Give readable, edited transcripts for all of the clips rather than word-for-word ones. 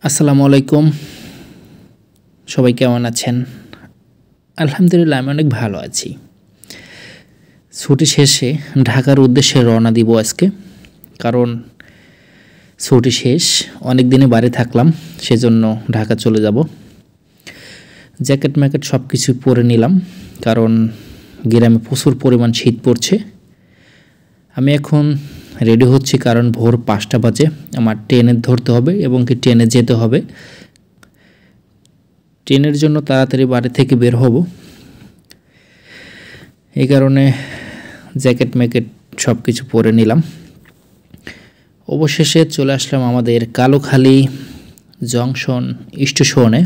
আসসালামু আলাইকুম। সবাই কেমন আছেন? আলহামদুলিল্লাহ আমি অনেক ভালো আছি। ছুটি শেষে ঢাকার উদ্দেশ্যে রওনা দিব আজকে, কারণ ছুটি শেষ, অনেক দিনে বাড়ি থাকলাম, সেজন্য ঢাকা চলে যাব। জ্যাকেট ম্যাকেট সব কিছু পরে নিলাম, কারণ গ্রামে প্রচুর পরিমাণ শীত পড়ছে। আমি এখন রেডি হচ্ছি, কারণ ভোর 5টা বাজে আমার ট্রেনে ধরতে হবে এবং কি ট্রেনে যেতে হবে। ট্রেনের জন্য তাড়াতাড়ি বাড়ি থেকে বের হব, এই কারণে জ্যাকেট ম্যাকেট সব কিছু পরে নিলাম। অবশেষে চলে আসলাম আমাদের কালোখালী জংশন স্টেশনে।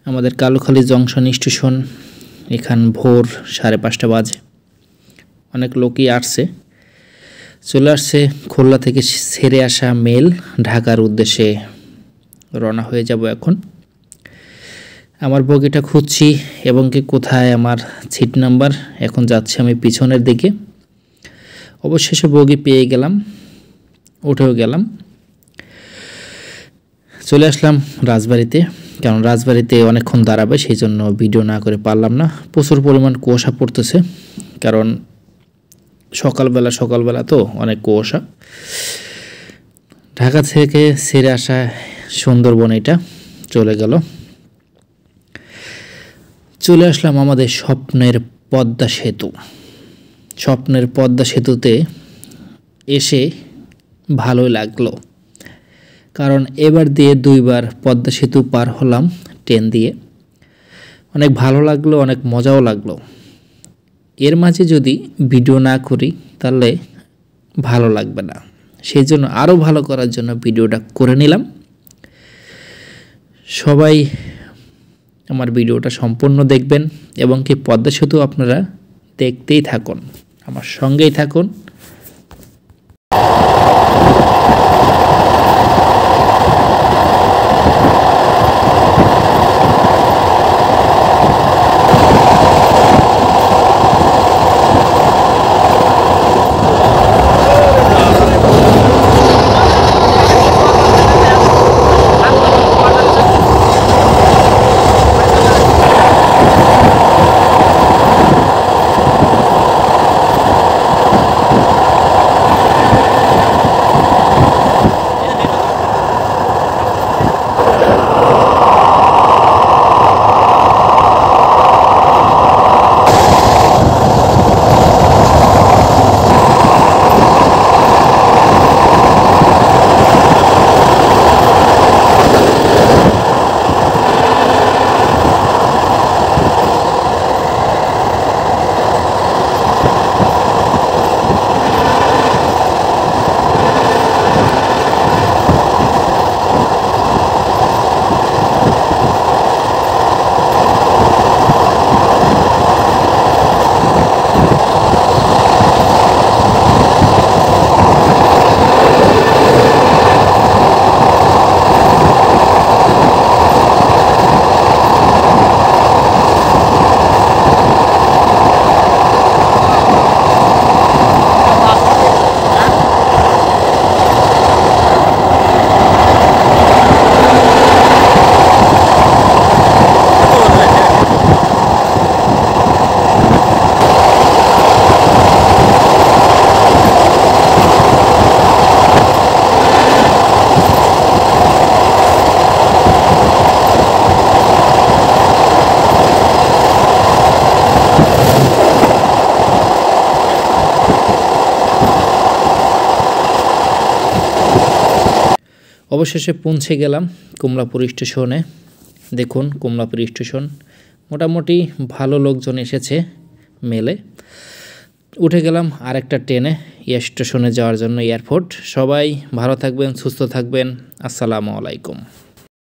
আমাদের কালোখালী জংশন স্টেশন, এখান ভোর 5:30 বাজে। অনেক লোকই চলে আসছে। খুলনা থেকে ছেড়ে আসা মেল ঢাকার উদ্দেশ্যে রওনা হয়ে যাব এখন। আমার বগিটা খুঁজছি এবং কি কোথায় আমার সিট নাম্বার। এখন যাচ্ছি আমি পিছনের দিকে। অবশেষে বগি পেয়ে গেলাম, উঠেও গেলাম। চলে আসলাম রাজবাড়িতে, কারণ রাজবাড়িতে অনেকক্ষণ দাঁড়াবে, সেই জন্য ভিডিও না করে পারলাম না। প্রচুর পরিমাণ কুয়াশা পড়তেছে, কারণ সকালবেলা তো অনেক কুয়াশা। ঢাকা থেকে ছেড়ে আসা সুন্দরবন এটা চলে গেল। চলে আসলাম আমাদের স্বপ্নের পদ্মা সেতু। স্বপ্নের পদ্মা সেতুতে এসে ভালোই লাগলো, কারণ এবার দিয়ে 2বার পদ্মা সেতু পার হলাম ট্রেন দিয়ে। অনেক ভালো লাগলো, অনেক মজাও লাগলো। এর মাঝে যদি ভিডিও না করি তাহলে ভালো লাগবে না, সেই জন্য আরও ভালো করার জন্য ভিডিওটা করে নিলাম। সবাই আমার ভিডিওটা সম্পূর্ণ দেখবেন এবং কি পদ্মা সেতু আপনারা দেখতেই থাকুন, আমার সঙ্গেই থাকুন। অবশেষে পৌঁছে গেলাম কমলাপুর স্টেশনে। দেখুন কমলাপুর স্টেশন, মোটামুটি ভালো লোকজন এসেছে মেলে। উঠে গেলাম আরেকটা ট্রেনে স্টেশনে যাওয়ার জন্য, এয়ারপোর্ট। সবাই ভালো থাকবেন, সুস্থ থাকবেন। আসসালামু আলাইকুম।